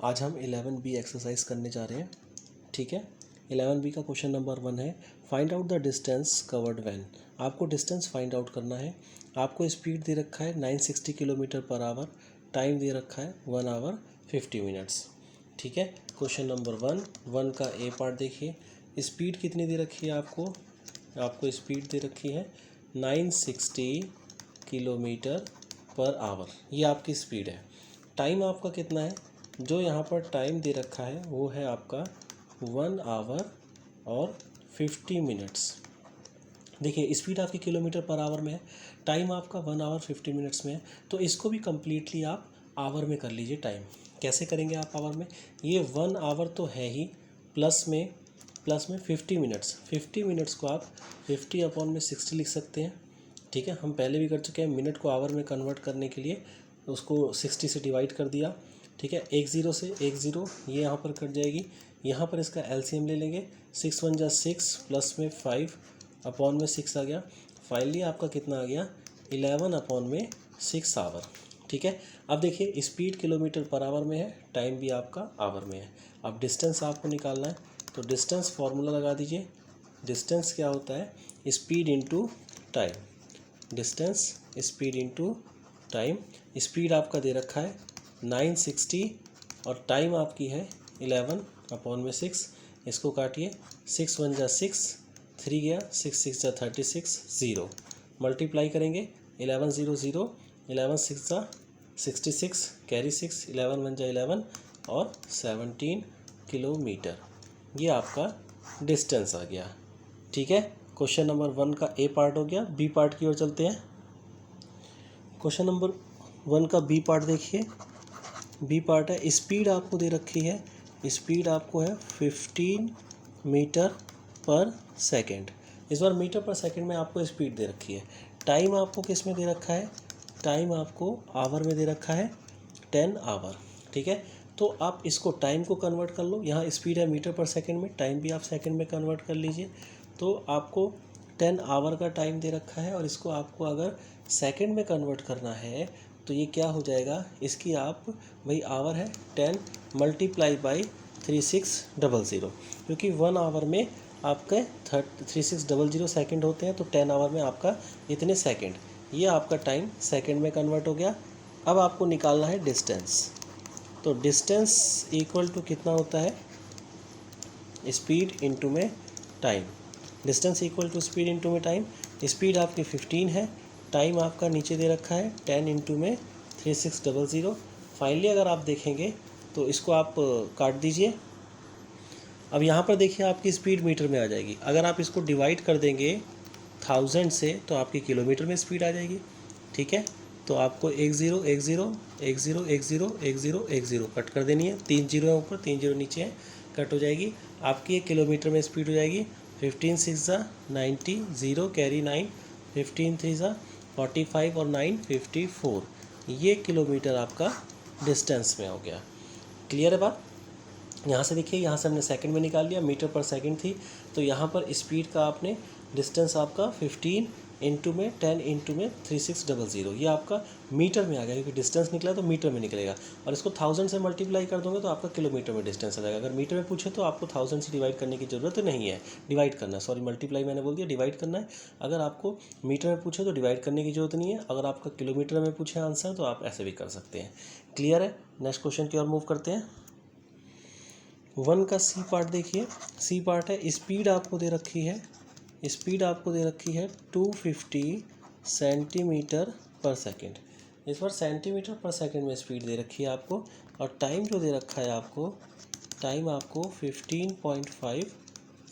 आज हम 11B exercise करने जा रहे हैं। ठीक है, 11B का क्वेश्चन नंबर 1 है, find out the distance covered van. आपको डिस्टेंस फाइंड आउट करना है। आपको स्पीड दे रखा है 960 किलोमीटर पर आवर, टाइम दे रखा है 1 आवर 50 मिनट्स। ठीक है, क्वेश्चन नंबर 1 का ए पार्ट देखिए। स्पीड कितनी दे रखी है आपको स्पीड दे रखी है 960 किलोमीटर पर आवर, ये आपकी स्पीड है। टाइम आपका कितना है, जो यहाँ पर टाइम दे रखा है वो है आपका 1 आवर और 50 मिनट्स। देखिए स्पीड आपकी किलोमीटर पर आवर में है, टाइम आपका 1 आवर 50 मिनट्स में है, तो इसको भी कम्प्लीटली आप आवर में कर लीजिए। टाइम कैसे करेंगे आप आवर में, ये 1 आवर तो है ही, प्लस में 50 मिनट्स को आप 50/60 लिख सकते हैं। ठीक है, हम पहले भी कर चुके हैं, मिनट को आवर में कन्वर्ट करने के लिए उसको 60 से डिवाइड कर दिया। ठीक है, 1 0 से 1 0 ये यहाँ पर कट जाएगी, यहाँ पर इसका एलसीएम ले लेंगे, 6 1 जा 6 प्लस में 5/6 आ गया। फाइनली आपका कितना आ गया 11/6 आवर। ठीक है, अब देखिए स्पीड किलोमीटर पर आवर में है, टाइम भी आपका आवर में है। अब डिस्टेंस आपको निकालना है, तो डिस्टेंस फार्मूला लगा दीजिए। डिस्टेंस क्या होता है, speed into time. Distance speed into time. Speed आपका दे रखा है 960 और टाइम आपकी है 11/6। इसको काटिए, 6 1 जा 6, 3 गया, 6 6 जा 36, 0 मल्टीप्लाई करेंगे, 11 0 0, 11 6 जा 66, कैरी 6, 11 1 जा 11 और 17 किलोमीटर, ये आपका डिस्टेंस आ गया। ठीक है, क्वेश्चन नंबर 1 का ए पार्ट हो गया। बी पार्ट की ओर चलते हैं। क्वेश्चन नंबर 1 का बी पार्ट देखिए। बी पार्ट है, स्पीड आपको दे रखी है, स्पीड आपको है 15 मीटर पर सेकेंड। इस बार मीटर पर सेकेंड में आपको स्पीड दे रखी है। टाइम आपको किस में दे रखा है, टाइम आपको आवर में दे रखा है 10 आवर। ठीक है, तो आप इसको टाइम को कन्वर्ट कर लो, यहाँ स्पीड है मीटर पर सेकेंड में, टाइम भी आप सेकेंड में कन्वर्ट कर लीजिए। तो आपको 10 आवर का टाइम दे रखा है और इसको आपको अगर सेकेंड में कन्वर्ट करना है तो ये क्या हो जाएगा, इसकी आप भाई आवर है 10 मल्टीप्लाई बाई 3600, क्योंकि 1 आवर में आपके 3600 सेकेंड होते हैं, तो 10 आवर में आपका इतने सेकेंड, ये आपका टाइम सेकेंड में कन्वर्ट हो गया। अब आपको निकालना है डिस्टेंस, तो डिस्टेंस इक्वल टू कितना होता है, स्पीड इंटू में time. Distance equal to speed into में टाइम। स्पीड आपकी 15 है, टाइम आपका नीचे दे रखा है 10 इंटू में 3600। फाइनली अगर आप देखेंगे तो इसको आप काट दीजिए। अब यहाँ पर देखिए आपकी स्पीड मीटर में आ जाएगी, अगर आप इसको डिवाइड कर देंगे 1000 से तो आपकी किलोमीटर में स्पीड आ जाएगी। ठीक है, तो आपको 1 0 1 0 1 0 1 0 1 0 1 0 कट कर देनी है, 3 0 है ऊपर, 3 0 नीचे है, कट हो जाएगी। आपकी एक किलोमीटर में स्पीड हो जाएगी 15 6 जा 90, 0 कैरी 9, 15 3 जा 45 और 9 54, ये किलोमीटर आपका डिस्टेंस में हो गया। क्लियर है बात। यहाँ से देखिए, यहाँ से हमने सेकंड में निकाल लिया, मीटर पर सेकंड थी, तो यहाँ पर स्पीड का आपने डिस्टेंस आपका 15 इंटू में 10 इंटू में 3600, ये आपका मीटर में आ गया, क्योंकि डिस्टेंस निकला तो मीटर में निकलेगा। और इसको 1000 से मल्टीप्लाई कर दोगे तो आपका किलोमीटर में डिस्टेंस आ जाएगा। अगर मीटर में पूछे तो आपको 1000 से डिवाइड करने की ज़रूरत नहीं है, डिवाइड करना है, सॉरी मल्टीप्लाई मैंने बोल दिया, डिवाइड करना है। अगर आपको मीटर में पूछे तो डिवाइड करने की ज़रूरत नहीं है, अगर आपका किलोमीटर में पूछे आंसर तो आप ऐसे भी कर सकते हैं। क्लियर है, नेक्स्ट क्वेश्चन की ओर मूव करते हैं। 1 का सी पार्ट देखिए। सी पार्ट है, स्पीड आपको दे रखी है, स्पीड आपको दे रखी है 250 सेंटीमीटर पर सेकेंड। इस बार सेंटीमीटर पर सेकेंड में स्पीड दे रखी है आपको, और टाइम जो दे रखा है आपको, टाइम आपको 15.5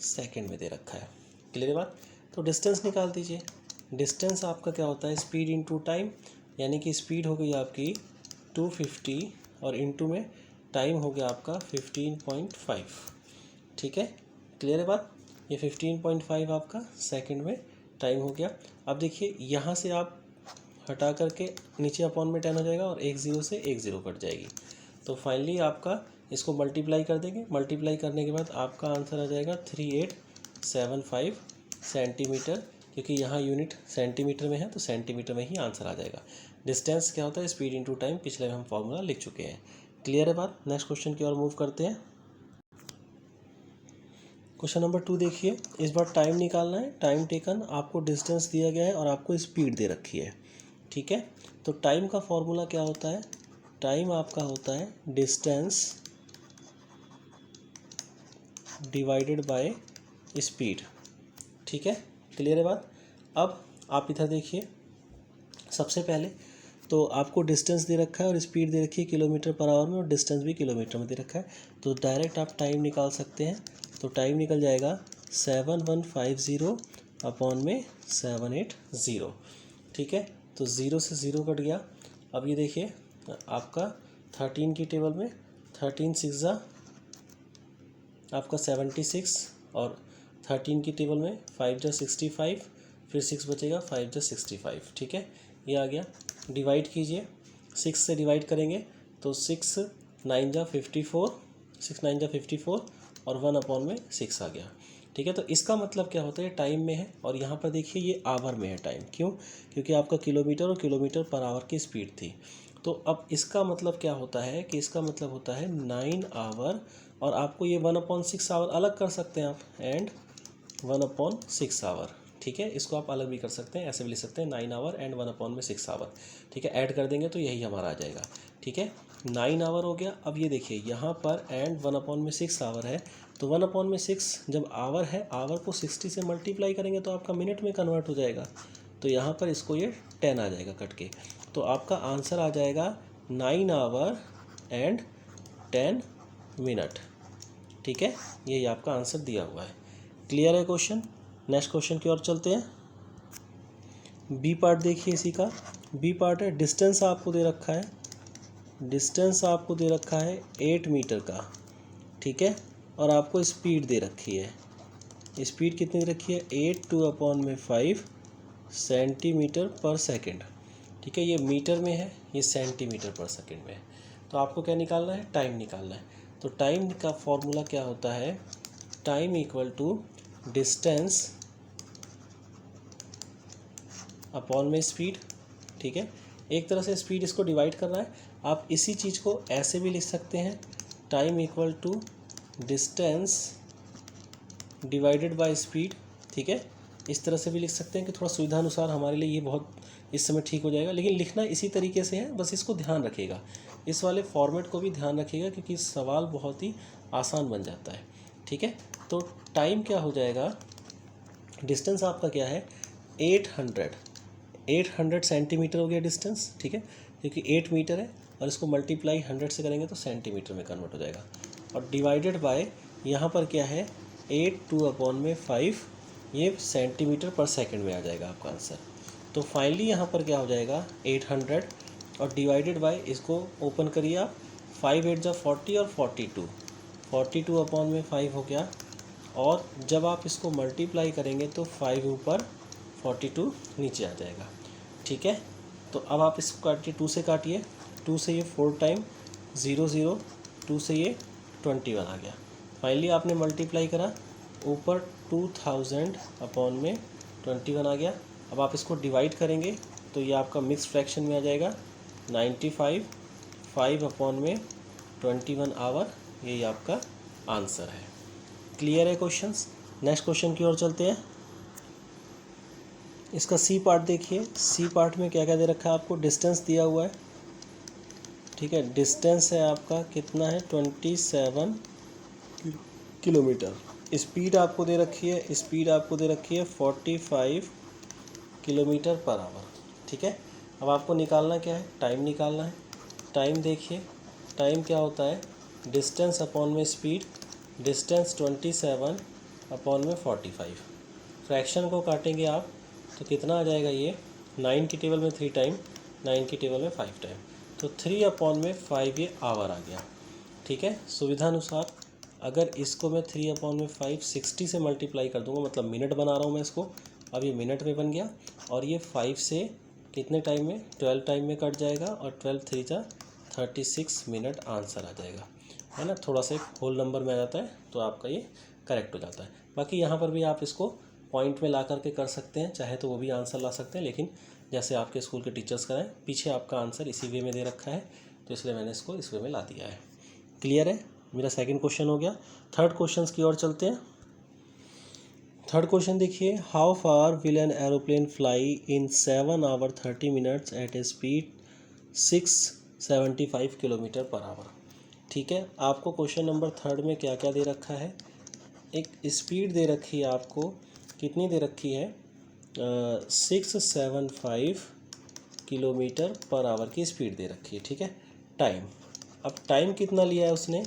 सेकेंड में दे रखा है। क्लियर बात। तो डिस्टेंस निकाल दीजिए। डिस्टेंस आपका क्या होता है, स्पीड इंटू टाइम, यानी कि स्पीड हो गई आपकी 250 और इंटू में टाइम हो गया आपका 15.5। ठीक है, क्लियर है बात। ये 15.5 आपका सेकंड में टाइम हो गया। अब देखिए यहाँ से आप हटा करके नीचे अपॉन में 10 हो जाएगा और 1 0 से 1 0 कट जाएगी, तो फाइनली आपका इसको मल्टीप्लाई कर देंगे। मल्टीप्लाई करने के बाद आपका आंसर आ जाएगा 3875 सेंटीमीटर, क्योंकि यहाँ यूनिट सेंटीमीटर में है तो सेंटीमीटर में ही आंसर आ जाएगा। डिस्टेंस क्या होता है, स्पीड इंटू टाइम, पिछले में हम फॉर्मूला लिख चुके हैं। क्लियर है बात। नेक्स्ट क्वेश्चन की ओर मूव करते हैं। क्वेश्चन नंबर 2 देखिए, इस बार टाइम निकालना है। टाइम टेकन, आपको डिस्टेंस दिया गया है और आपको स्पीड दे रखी है, ठीक है। तो टाइम का फॉर्मूला क्या होता है? टाइम आपका होता है डिस्टेंस डिवाइडेड बाय स्पीड, ठीक है। क्लियर है बात। अब आप इधर देखिए, सबसे पहले तो आपको डिस्टेंस दे रखा है और स्पीड दे रखी है किलोमीटर पर आवर में, और डिस्टेंस भी किलोमीटर में दे रखा है। तो डायरेक्ट आप टाइम निकाल सकते हैं। तो टाइम निकल जाएगा 7150 अपॉन में 780, ठीक है। तो 0 से 0 कट गया। अब ये देखिए आपका 13 की टेबल में 13 6 आपका 76, और 13 की टेबल में 5 जा 65, फिर 6 बचेगा, 5 जा 65, ठीक है। ये आ गया। डिवाइड कीजिए, 6 से डिवाइड करेंगे तो 6 9 जा 54, 6 9 जा 54 और 1 अपॉन में 6 आ गया, ठीक है। तो इसका मतलब क्या होता है, टाइम में है, और यहाँ पर देखिए ये आवर में है टाइम। क्यों? क्योंकि आपका किलोमीटर और किलोमीटर पर आवर की स्पीड थी। तो अब इसका मतलब क्या होता है कि इसका मतलब होता है 9 आवर, और आपको ये 1/6 आवर अलग कर सकते हैं आप, एंड 1/6 आवर, ठीक है। इसको आप अलग भी कर सकते हैं, ऐसे भी लिख सकते हैं 9 आवर एंड 1/6 आवर, ठीक है। ऐड कर देंगे तो यही हमारा आ जाएगा, ठीक है। 9 आवर हो गया। अब ये देखिए यहाँ पर एंड 1/6 आवर है, तो 1/6 जब आवर है, आवर को 60 से मल्टीप्लाई करेंगे तो आपका मिनट में कन्वर्ट हो जाएगा। तो यहाँ पर इसको ये 10 आ जाएगा कट के। तो आपका आंसर आ जाएगा 9 आवर एंड 10 मिनट, ठीक है। यही आपका आंसर दिया हुआ है। क्लियर है क्वेश्चन। नेक्स्ट क्वेश्चन की ओर चलते हैं। बी पार्ट देखिए इसी का। बी पार्ट है, डिस्टेंस आपको दे रखा है, डिस्टेंस आपको दे रखा है 8 मीटर का, ठीक है। और आपको स्पीड दे रखी है। स्पीड कितनी दे रखी है? 8/5 सेंटीमीटर पर सेकेंड, ठीक है। ये मीटर में है, ये सेंटीमीटर पर सेकेंड में है। तो आपको क्या निकालना है? टाइम निकालना है। तो टाइम का फॉर्मूला क्या होता है? Time equal to distance upon में स्पीड, ठीक है। एक तरह से स्पीड इसको डिवाइड करना है। आप इसी चीज़ को ऐसे भी लिख सकते हैं, time equal to distance divided by speed, ठीक है। इस तरह से भी लिख सकते हैं कि थोड़ा सुविधा अनुसार हमारे लिए ये बहुत इस समय ठीक हो जाएगा, लेकिन लिखना इसी तरीके से है, बस इसको ध्यान रखिएगा। इस वाले फॉर्मेट को भी ध्यान रखिएगा, क्योंकि सवाल बहुत ही आसान बन जाता है, ठीक है। तो टाइम क्या हो जाएगा? डिस्टेंस आपका क्या है? 800 सेंटीमीटर हो गया डिस्टेंस, ठीक है, क्योंकि 8 मीटर है, और इसको मल्टीप्लाई 100 से करेंगे तो सेंटीमीटर में कन्वर्ट हो जाएगा। और डिवाइडेड बाय यहाँ पर क्या है? 8/5, ये सेंटीमीटर पर सेकंड में आ जाएगा आपका आंसर। तो फाइनली यहाँ पर क्या हो जाएगा? 800, और डिवाइडेड बाय, इसको ओपन करिए आप, 5 8 जा 40 और 42/5 हो गया। और जब आप इसको मल्टीप्लाई करेंगे तो 5 ऊपर 42 नीचे आ जाएगा, ठीक है। तो अब आप इसको काटिए, 2 से काटिए, 2 से ये 4 टाइम 0 0, 2 से ये 21 आ गया। फाइनली आपने मल्टीप्लाई करा, ऊपर 2000/21 आ गया। अब आप इसको डिवाइड करेंगे तो ये आपका मिक्स फ्रैक्शन में आ जाएगा 95, 5/21 आवर, यही आपका आंसर है। क्लियर है क्वेश्चंस। नेक्स्ट क्वेश्चन की ओर चलते हैं। इसका सी पार्ट देखिए। सी पार्ट में क्या क्या दे रखा है आपको? डिस्टेंस दिया हुआ है, ठीक है। डिस्टेंस है आपका कितना है? 27 किलोमीटर। स्पीड आपको दे रखी है, स्पीड आपको दे रखी है 45 किलोमीटर पर आवर, ठीक है। अब आपको निकालना क्या है? टाइम निकालना है। टाइम देखिए, टाइम क्या होता है? डिस्टेंस अपॉन में स्पीड, डिस्टेंस 27/45। फ्रैक्शन को काटेंगे आप तो कितना आ जाएगा? ये 9 की टेबल में 3 टाइम, 9 की टेबल में 5 टाइम, तो 3/5 ये आवर आ गया, ठीक है। सुविधा अनुसार अगर इसको मैं 3/5 60 से मल्टीप्लाई कर दूंगा, मतलब मिनट बना रहा हूँ मैं इसको, अब ये मिनट में बन गया, और ये 5 से कितने टाइम में? 12 टाइम में कट जाएगा, और 12 3 जा 36 मिनट आंसर आ जाएगा, है ना। थोड़ा सा एक होल नंबर में आ जाता है तो आपका ये करेक्ट हो जाता है। बाकी यहाँ पर भी आप इसको पॉइंट में ला करके कर सकते हैं, चाहे तो वो भी आंसर ला सकते हैं, लेकिन जैसे आपके स्कूल के टीचर्स कराएं, पीछे आपका आंसर इसी वे में दे रखा है, तो इसलिए मैंने इसको इस वे में ला दिया है। क्लियर है? मेरा सेकंड क्वेश्चन हो गया। थर्ड क्वेश्चन की ओर चलते हैं। थर्ड क्वेश्चन देखिए, how far will an aeroplane fly in 7 hour 30 minutes at a speed 675 kilometre per hour. ठीक है, आपको क्वेश्चन नंबर थर्ड में क्या क्या दे रखा है? एक स्पीड दे रखी है आपको, कितनी दे रखी है? 675 किलोमीटर पर आवर की स्पीड दे रखी है। ठीक है, टाइम, अब टाइम कितना लिया है उसने?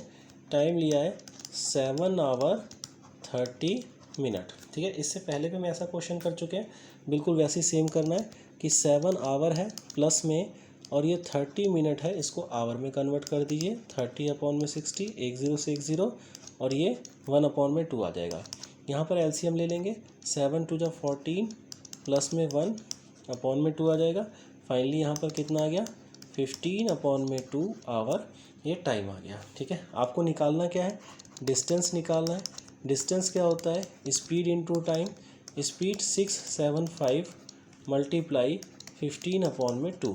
टाइम लिया है 7 आवर 30 मिनट। ठीक है, इससे पहले भी मैं ऐसा क्वेश्चन कर चुके हैं, बिल्कुल वैसे ही सेम करना है कि 7 आवर है प्लस में और ये 30 मिनट है, इसको आवर में कन्वर्ट कर दीजिए। 30/60, 10 से 10 और ये 1/2 आ जाएगा। यहाँ पर एलसीएम ले लेंगे, 7 2 14 प्लस में 1/2 आ जाएगा। फाइनली यहाँ पर कितना आ गया? 15/2 आवर ये टाइम आ गया। ठीक है, आपको निकालना क्या है? डिस्टेंस निकालना है। डिस्टेंस क्या होता है? Speed into time. Speed 675 multiply 15/2।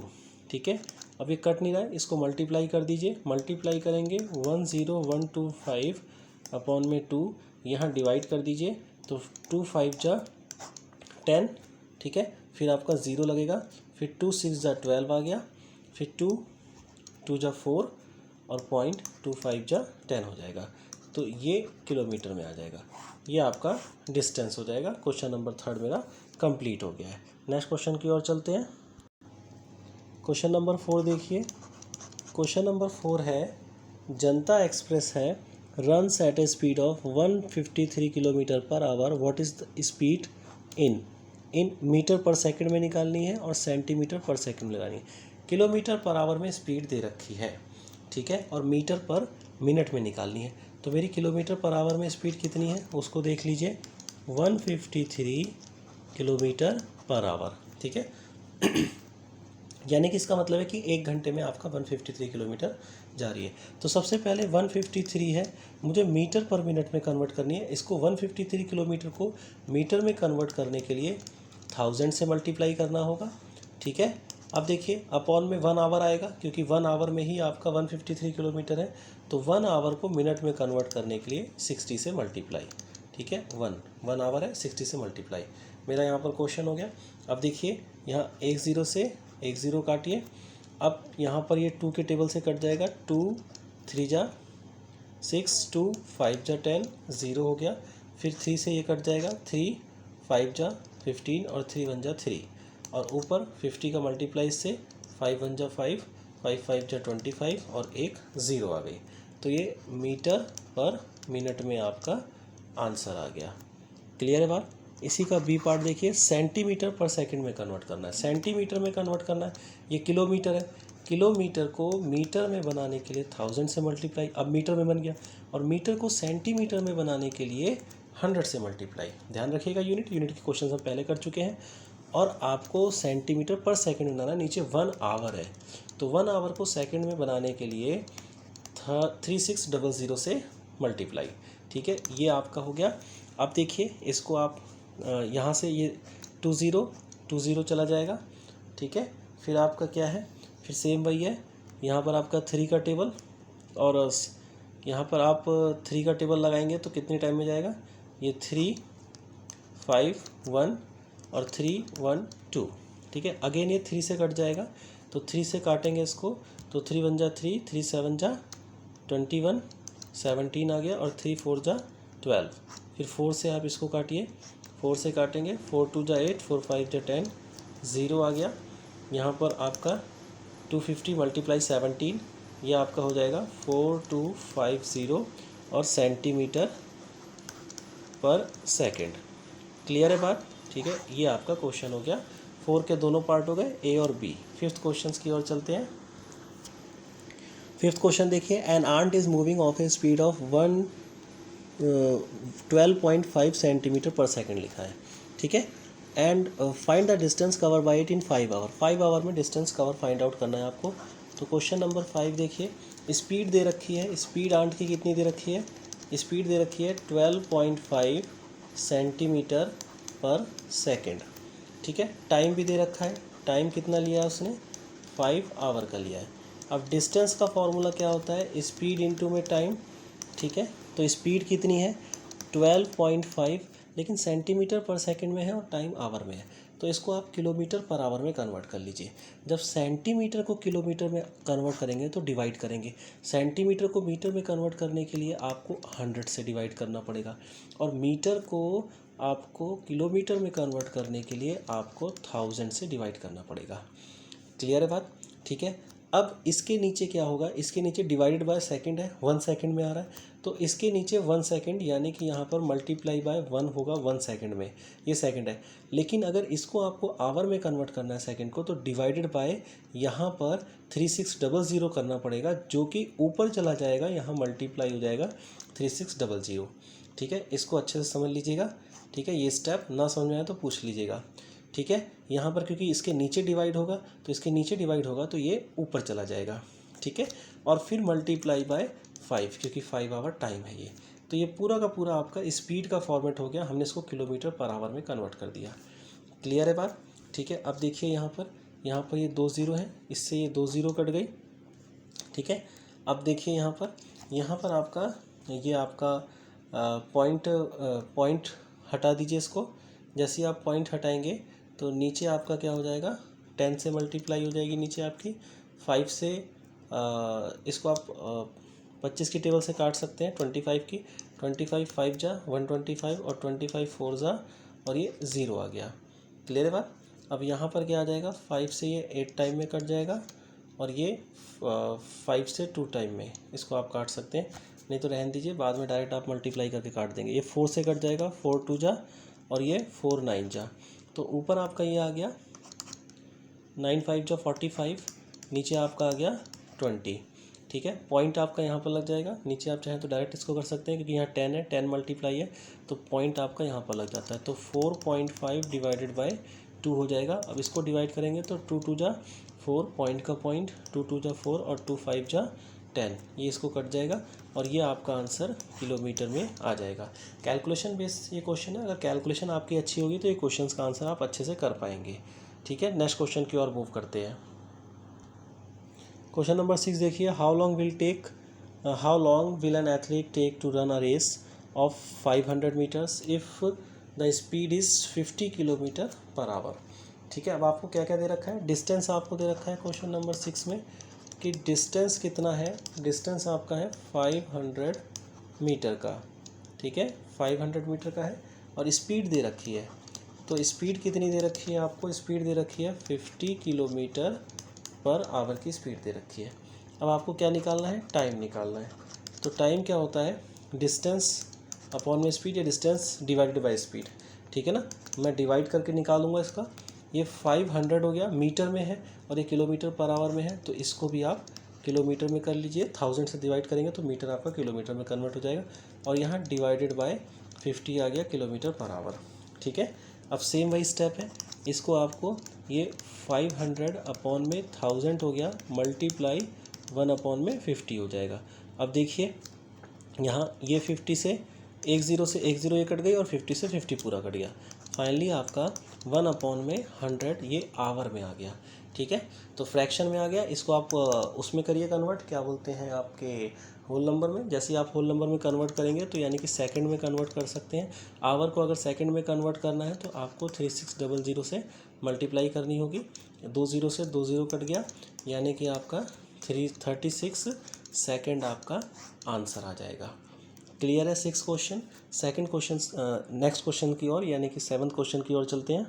ठीक है, अब ये कट नहीं रहा है, इसको मल्टीप्लाई कर दीजिए। मल्टीप्लाई करेंगे 10125/2, यहाँ डिवाइड कर दीजिए तो 2 5 जा 10। ठीक है, फिर आपका 0 लगेगा, फिर 2 6 जा 12 आ गया, फिर 2 2 जा 4 और 0.25 जा 10 हो जाएगा। तो ये किलोमीटर में आ जाएगा। ये आपका डिस्टेंस हो जाएगा। क्वेश्चन नंबर थर्ड मेरा कंप्लीट हो गया है। नेक्स्ट क्वेश्चन की ओर चलते हैं। क्वेश्चन नंबर 4 देखिए। क्वेश्चन नंबर 4 है, जनता एक्सप्रेस है runs at a speed of 153 kilometre per hour, what is the speed in metre per second में निकालनी है और सेंटीमीटर पर सेकंड में लगानी है। किलोमीटर पर आवर में स्पीड दे रखी है, ठीक है, और मीटर पर मिनट में निकालनी है। तो मेरी किलोमीटर पर आवर में स्पीड कितनी है उसको देख लीजिए, 153 किलोमीटर पर आवर। ठीक है, यानी कि इसका मतलब है कि 1 घंटे में आपका 153 किलोमीटर जा रही है। तो सबसे पहले 153 है, मुझे मीटर पर मिनट में कन्वर्ट करनी है। इसको 153 किलोमीटर को मीटर में कन्वर्ट करने के लिए 1000 से मल्टीप्लाई करना होगा। ठीक है, अब देखिए अपॉन में 1 आवर आएगा, क्योंकि 1 आवर में ही आपका 153 किलोमीटर है। तो 1 आवर को मिनट में कन्वर्ट करने के लिए 60 से मल्टीप्लाई। ठीक है, 1 आवर है, 60 से मल्टीप्लाई। मेरा यहाँ पर क्वेश्चन हो गया। अब देखिए यहाँ 10 से 10 काटिए। अब यहाँ पर ये 2 के टेबल से कट जाएगा, 2 3 जा 6, 2 5 जा 10, 0 हो गया। फिर 3 से ये कट जाएगा, 3 5 जा 15 और 3 1 जा 3, और ऊपर 50 का मल्टीप्लाई से 5 1 जा 5, 5 5 जा 25 और एक 0 आ गई। तो ये मीटर पर मिनट में आपका आंसर आ गया। क्लियर है बात? इसी का बी पार्ट देखिए, सेंटीमीटर पर सेकंड में कन्वर्ट करना है। सेंटीमीटर में कन्वर्ट करना है, ये किलोमीटर है। किलोमीटर को मीटर में बनाने के लिए 1000 से मल्टीप्लाई, अब मीटर में बन गया। और मीटर को सेंटीमीटर में बनाने के लिए 100 से मल्टीप्लाई। ध्यान रखिएगा, यूनिट के क्वेश्चन हम पहले कर चुके हैं। और आपको सेंटीमीटर पर सेकंड बनाना है। नीचे 1 आवर है, तो 1 आवर को सेकंड में बनाने के लिए 3600 से मल्टीप्लाई। ठीक है, ये आपका हो गया। अब देखिए इसको आप यहाँ से ये 20 चला जाएगा। ठीक है, फिर आपका क्या है, फिर सेम वही है। यहाँ पर आपका 3 का टेबल, और यहाँ पर आप 3 का टेबल लगाएंगे तो कितने टाइम में जाएगा? ये 3 5 1 और 3 1 2। ठीक है, अगेन ये 3 से कट जाएगा, तो 3 से काटेंगे इसको, तो 3 1 जा 3, 3 7 जा 21, 17 आ गया, और 3 4 जा 12। फिर 4 से आप इसको काटिए, 4 से काटेंगे, 4 2 जा 8, 4 5 जा 10, 0 आ गया। यहाँ पर आपका 250 मल्टीप्लाई 17, ये आपका हो जाएगा 4250 और सेंटीमीटर पर सेकंड। क्लियर है बात? ठीक है, ये आपका क्वेश्चन हो गया। 4 के दोनों पार्ट हो गए, ए और बी। फिफ्थ क्वेश्चन की ओर चलते हैं। फिफ्थ क्वेश्चन देखिए, an ant is moving of a speed of 12.5 centimetre per second लिखा है। ठीक है, and find the distance cover by it in 5 hour. 5 hour में डिस्टेंस कवर फाइंड आउट करना है आपको। तो क्वेश्चन नंबर 5 देखिए, स्पीड दे रखी है। स्पीड आंट की कितनी दे रखी है? स्पीड दे रखी है 12.5 सेंटीमीटर पर सेकंड। ठीक है, टाइम भी दे रखा है। टाइम कितना लिया है उसने? 5 आवर का लिया है। अब डिस्टेंस का फॉर्मूला क्या होता है, स्पीड इनटू में टाइम, ठीक है। तो स्पीड कितनी है 12.5, लेकिन सेंटीमीटर पर सेकंड में है और टाइम आवर में है, तो इसको आप किलोमीटर पर आवर में कन्वर्ट कर लीजिए। जब सेंटीमीटर को किलोमीटर में कन्वर्ट करेंगे तो डिवाइड करेंगे, सेंटीमीटर को मीटर में कन्वर्ट करने के लिए आपको 100 से डिवाइड करना पड़ेगा, और मीटर को आपको किलोमीटर में कन्वर्ट करने के लिए आपको 1000 से डिवाइड करना पड़ेगा। क्लियर है बात, ठीक है। अब इसके नीचे क्या होगा, इसके नीचे डिवाइडेड बाय सेकंड है, 1 सेकंड में आ रहा है, तो इसके नीचे 1 सेकंड यानी कि यहाँ पर मल्टीप्लाई बाय 1 होगा 1 सेकंड में, ये सेकंड है। लेकिन अगर इसको आपको आवर में कन्वर्ट करना है सेकंड को, तो डिवाइडेड बाय यहाँ पर 3600 करना पड़ेगा, जो कि ऊपर चला जाएगा, यहाँ मल्टीप्लाई हो जाएगा 3600, ठीक है। इसको अच्छे से समझ लीजिएगा, ठीक है। ये स्टेप ना समझ में आए तो पूछ लीजिएगा, ठीक है। यहाँ पर क्योंकि इसके नीचे डिवाइड होगा, तो इसके नीचे डिवाइड होगा तो ये ऊपर चला जाएगा, ठीक है। और फिर मल्टीप्लाई बाय 5, क्योंकि 5 आवर टाइम है ये। तो ये पूरा का पूरा आपका स्पीड का फॉर्मेट हो गया, हमने इसको किलोमीटर पर आवर में कन्वर्ट कर दिया। क्लियर है बात, ठीक है। अब देखिए यहाँ पर ये 2 0 है, इससे ये 2 0 कट गई, ठीक है। अब देखिए यहाँ पर आपका ये आपका पॉइंट हटा दीजिए इसको। जैसे ही आप पॉइंट हटाएंगे तो नीचे आपका क्या हो जाएगा, 10 से मल्टीप्लाई हो जाएगी नीचे आपकी 5 से, इसको आप 25 की टेबल से काट सकते हैं, 25 की, 25 5 जा 125 और 25 4 जा, और ये 0 आ गया। क्लियर है बात। अब यहाँ पर क्या आ जाएगा, 5 से ये 8 टाइम में कट जाएगा, और ये 5 से 2 टाइम में, इसको आप काट सकते हैं, नहीं तो रहने दीजिए, बाद में डायरेक्ट आप मल्टीप्लाई करके काट देंगे। ये 4 से कट जाएगा, 4 2 जा, और ये 4 9 जा, तो ऊपर आपका ये आ गया 9 5 जा 45, नीचे आपका आ गया 20, ठीक है। पॉइंट आपका यहाँ पर लग जाएगा, नीचे आप चाहें तो डायरेक्ट इसको कर सकते हैं, क्योंकि यहाँ 10 है, 10 मल्टीप्लाई है, तो पॉइंट आपका यहाँ पर लग जाता है, तो 4.5 डिवाइडेड बाय 2 हो जाएगा। अब इसको डिवाइड करेंगे तो 2 2 जा 4, पॉइंट का पॉइंट, 2 2 जा 4 और 2 5 जा 10, ये इसको कट जाएगा, और ये आपका आंसर किलोमीटर में आ जाएगा। कैलकुलेशन बेस्ड ये क्वेश्चन है, अगर कैलकुलेशन आपकी अच्छी होगी तो ये क्वेश्चन का आंसर आप अच्छे से कर पाएंगे, ठीक है। नेक्स्ट क्वेश्चन की ओर मूव करते हैं। क्वेश्चन नंबर 6 देखिए, how long will an athlete take to run a race of 500 metres if the speed is 50 kilometre per hour, ठीक है। अब आपको क्या क्या दे रखा है, डिस्टेंस आपको दे रखा है क्वेश्चन नंबर 6 में, कि डिस्टेंस कितना है, डिस्टेंस आपका है 500 मीटर का, ठीक है, 500 मीटर का है, और स्पीड दे रखी है, तो स्पीड कितनी दे रखी है आपको, स्पीड दे रखी है 50 किलोमीटर पर आवर की स्पीड दे रखी है। अब आपको क्या निकालना है, टाइम निकालना है। तो टाइम क्या होता है, डिस्टेंस अपॉन में स्पीड, या डिस्टेंस डिवाइडेड बाय स्पीड, ठीक है ना। मैं डिवाइड करके निकालूंगा इसका, ये 500 हो गया, मीटर में है, और ये किलोमीटर पर आवर में है, तो इसको भी आप किलोमीटर में कर लीजिए, 1000 से डिवाइड करेंगे तो मीटर आपका किलोमीटर में कन्वर्ट हो जाएगा, और यहाँ डिवाइडेड बाय 50 आ गया किलोमीटर पर आवर, ठीक है। अब सेम वही स्टेप है, इसको आपको ये 500 अपॉन में 1000 हो गया, मल्टीप्लाई 1 अपॉन में 50 हो जाएगा। अब देखिए यहाँ ये 50 से 1 0 से 1 0 ये कट गई, और 50 से 50 पूरा कट गया, फाइनली आपका 1 अपॉन में 100 ये आवर में आ गया, ठीक है। तो फ्रैक्शन में आ गया, इसको आप उसमें करिए कन्वर्ट, क्या बोलते हैं आपके होल नंबर में। जैसे आप होल नंबर में कन्वर्ट करेंगे तो यानी कि सेकंड में कन्वर्ट कर सकते हैं। आवर को अगर सेकंड में कन्वर्ट करना है तो आपको 3600 से मल्टीप्लाई करनी होगी, 2 0 से 2 0 कट गया, यानी कि आपका 36 सेकेंड आपका आंसर आ जाएगा। क्लियर है 6 question. Second question, next question की ओर, यानी कि 7th क्वेश्चन की ओर चलते हैं।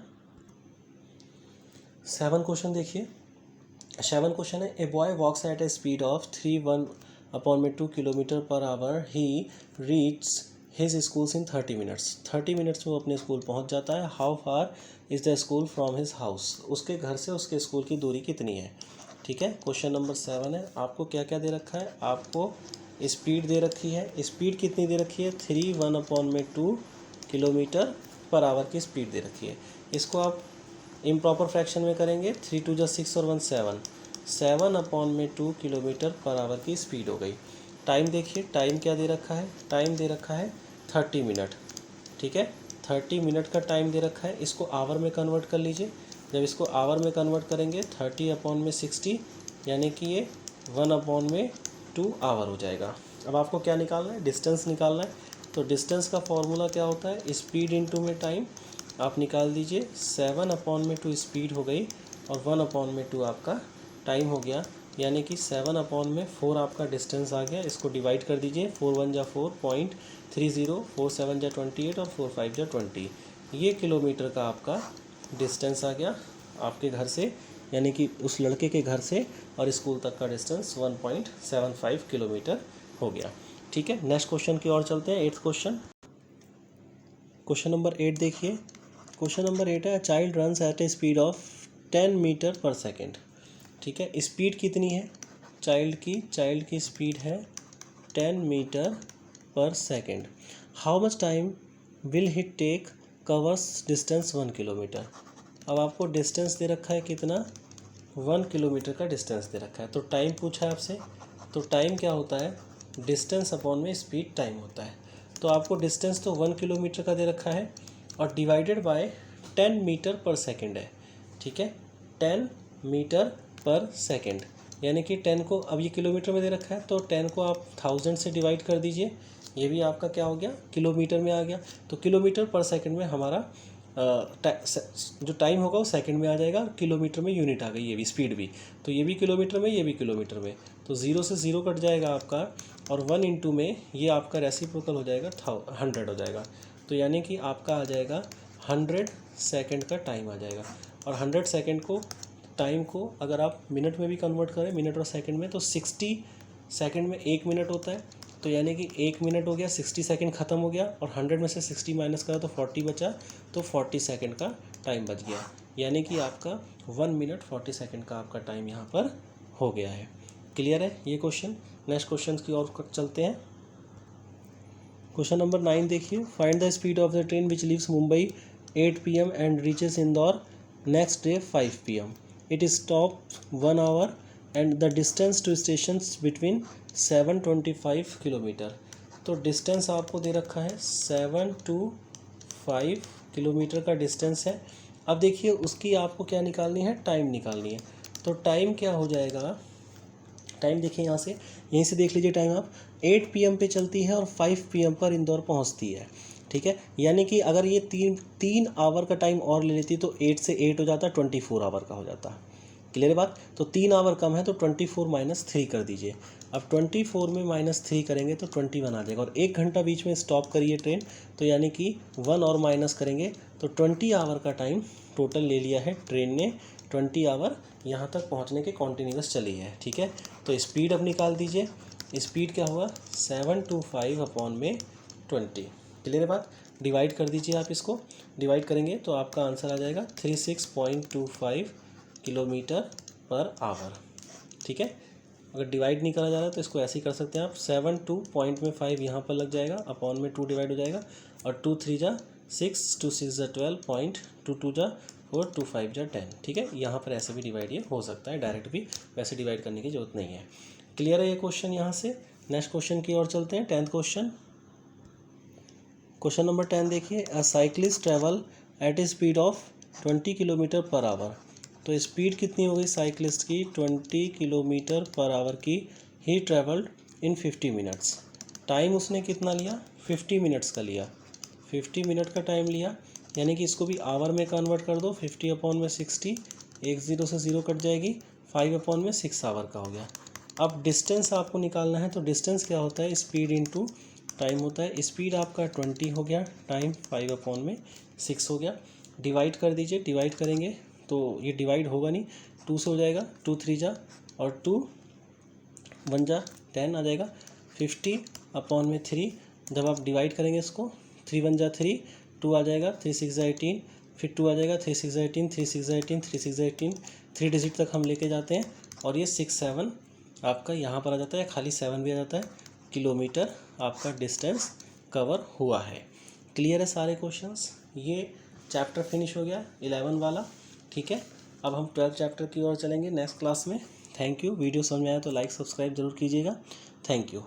7 क्वेश्चन देखिए, 7 क्वेश्चन है, a boy walks at a speed of 3.1/2 kilometre per hour, he reads his schools in 30 minutes. 30 minutes में वो अपने स्कूल पहुंच जाता है। How far is the school from his house, उसके घर से उसके स्कूल की दूरी कितनी है, ठीक है। क्वेश्चन नंबर 7 है, आपको क्या क्या दे रखा है, आपको स्पीड दे रखी है, स्पीड कितनी दे रखी है, 3/1/2 किलोमीटर पर आवर की स्पीड दे रखी है। इसको आप इम्प्रॉपर फ्रैक्शन में करेंगे, 3 2 जा 6 और 1 7, 7/2 किलोमीटर पर आवर की स्पीड हो गई। टाइम देखिए, टाइम क्या दे रखा है, टाइम दे रखा है 30 मिनट, ठीक है, 30 मिनट का टाइम दे रखा है। इसको आवर में कन्वर्ट कर लीजिए, जब इसको आवर में कन्वर्ट करेंगे 30/60 यानी कि ये 1/2 आवर हो जाएगा। अब आपको क्या निकालना है, डिस्टेंस निकालना है। तो डिस्टेंस का फॉर्मूला क्या होता है, स्पीड इनटू में टाइम। आप निकाल दीजिए, 7/2 स्पीड हो गई और 1/2 आपका टाइम हो गया, यानी कि 7/4 आपका डिस्टेंस आ गया। इसको डिवाइड कर दीजिए, 4 1 जा 4.30, 4 7 जा 28 और 4 5 जा 20। ये किलोमीटर का आपका डिस्टेंस आ गया आपके घर से, यानी कि उस लड़के के घर से और स्कूल तक का डिस्टेंस 1.75 किलोमीटर हो गया। ठीक है, नेक्स्ट क्वेश्चन की ओर चलते हैं। 8th क्वेश्चन, क्वेश्चन नंबर 8 देखिए। क्वेश्चन नंबर 8 है, child runs at a speed of 10 metre per second. ठीक है, स्पीड कितनी है चाइल्ड की स्पीड है 10 metre per second. How much time will hit take covers distance 1 kilometre. अब आपको डिस्टेंस दे रखा है कितना, 1 किलोमीटर का डिस्टेंस दे रखा है। तो टाइम पूछा है आपसे, तो टाइम क्या होता है, डिस्टेंस अपॉन में स्पीड टाइम होता है। तो आपको डिस्टेंस तो 1 किलोमीटर का दे रखा है और divided by 10 metre per second है। ठीक है, 10 मीटर पर सेकेंड, यानी कि 10 को, अब ये किलोमीटर में दे रखा है तो 10 को आप 1000 से डिवाइड कर दीजिए, ये भी आपका क्या हो गया, किलोमीटर में आ गया। तो किलोमीटर पर सेकंड में हमारा जो टाइम होगा वो सेकंड में आ जाएगा, किलोमीटर में यूनिट आ गई, ये भी स्पीड भी, तो ये भी किलोमीटर में, ये भी किलोमीटर में। तो 0 से 0 कट जाएगा आपका, और 1 इंटू में ये आपका रेसिप्रोकल हो जाएगा, 100 हो जाएगा। तो यानी कि आपका आ जाएगा 100 सेकंड का टाइम आ जाएगा। और 100 सेकंड को, टाइम को अगर आप मिनट में भी कन्वर्ट करें, मिनट और सेकंड में, तो 60 सेकंड में 1 मिनट होता है। तो यानी कि 1 मिनट हो गया, 60 सेकंड ख़त्म हो गया, और 100 में से 60 माइनस करा तो 40 बचा, तो 40 सेकंड का टाइम बच गया। यानी कि आपका 1 मिनट 40 सेकंड का आपका टाइम यहाँ पर हो गया है। क्लियर है ये क्वेश्चन। नेक्स्ट क्वेश्चन की ओर चलते हैं। क्वेश्चन नंबर 9 देखिए। Find the speed of the train which leaves Mumbai 8 PM and reaches Indore next day 5 PM. It is stopped 1 hour and the distance to stations between 725 kilometre. तो distance आपको दे रखा है 7 to 5 kilometre का डिस्टेंस है। अब देखिए उसकी आपको क्या निकालनी है, टाइम निकालनी है। तो टाइम क्या हो जाएगा, टाइम देखिए यहाँ से, यहीं से देख लीजिए टाइम आप, 8 PM पे चलती है और 5 PM पर इंदौर पहुँचती है। ठीक है, यानी कि अगर ये तीन आवर का टाइम और ले लेती तो 8 से 8 हो जाता, 24 आवर का हो जाता। क्लियर बात। तो 3 आवर कम है तो 24 माइनस 3 कर दीजिए। अब 24 में -3 करेंगे तो 21 आ जाएगा, और 1 घंटा बीच में स्टॉप करिए ट्रेन, तो यानी कि 1 और माइनस करेंगे तो 20 आवर का टाइम टोटल ले लिया है ट्रेन ने। 20 आवर यहाँ तक पहुँचने के कॉन्टीन्यूस चली है। ठीक है, तो स्पीड अब निकाल दीजिए। स्पीड क्या हुआ, 725/20। क्लियर बात। डिवाइड कर दीजिए आप, इसको डिवाइड करेंगे तो आपका आंसर आ जाएगा 36.25 किलोमीटर पर आवर। ठीक है, अगर डिवाइड नहीं करा जा रहा है तो इसको ऐसे ही कर सकते हैं आप, 7 2 पॉइंट में 5 यहाँ पर लग जाएगा, अपॉन में 2 डिवाइड हो जाएगा, और 2 3 जा 6, 2 6 जा 12, पॉइंट 2 2 जा 4, 2 5 जा 10। ठीक है, यहाँ पर ऐसे भी डिवाइड ये हो सकता है, डायरेक्ट भी, वैसे डिवाइड करने की जरूरत नहीं है। क्लियर है ये क्वेश्चन यहाँ से। नेक्स्ट क्वेश्चन की ओर चलते हैं, 10th क्वेश्चन। क्वेश्चन नंबर 10 देखिए। अ cyclist travel at a speed of 20 kilometre per our. तो स्पीड कितनी हो गई साइक्लिस्ट की, 20 किलोमीटर पर आवर की। ही ट्रैवल्ड इन 50 मिनट्स। टाइम उसने कितना लिया, 50 मिनट्स का लिया, 50 मिनट का टाइम लिया, यानी कि इसको भी आवर में कन्वर्ट कर दो, 50/60, 10 से 0 कट जाएगी, 5/6 आवर का हो गया। अब डिस्टेंस आपको निकालना है, तो डिस्टेंस क्या होता है, स्पीड इनटू टाइम होता है। स्पीड आपका 20 हो गया, टाइम 5/6 हो गया। डिवाइड कर दीजिए, डिवाइड करेंगे तो ये डिवाइड होगा नहीं, 2 से हो जाएगा, 2 3 जा और 2 1 जा 10 आ जाएगा, 50/3। जब आप डिवाइड करेंगे इसको, 3 1 जा 3, 2 आ जाएगा, 3 6 जा 18, फिर 2 आ जाएगा, 3 6 जा 18, 3 6 जा 18, 3 6 जा 18, 3 डिजिट तक हम लेके जाते हैं, और ये 6 7 आपका यहाँ पर आ जाता है, खाली 7 भी आ जाता है, किलोमीटर आपका डिस्टेंस कवर हुआ है। क्लियर है सारे क्वेश्चंस। ये चैप्टर फिनिश हो गया 11 वाला। ठीक है, अब हम 12 चैप्टर की ओर चलेंगे नेक्स्ट क्लास में। Thank you. वीडियो समझ में आया तो लाइक सब्सक्राइब जरूर कीजिएगा। Thank you.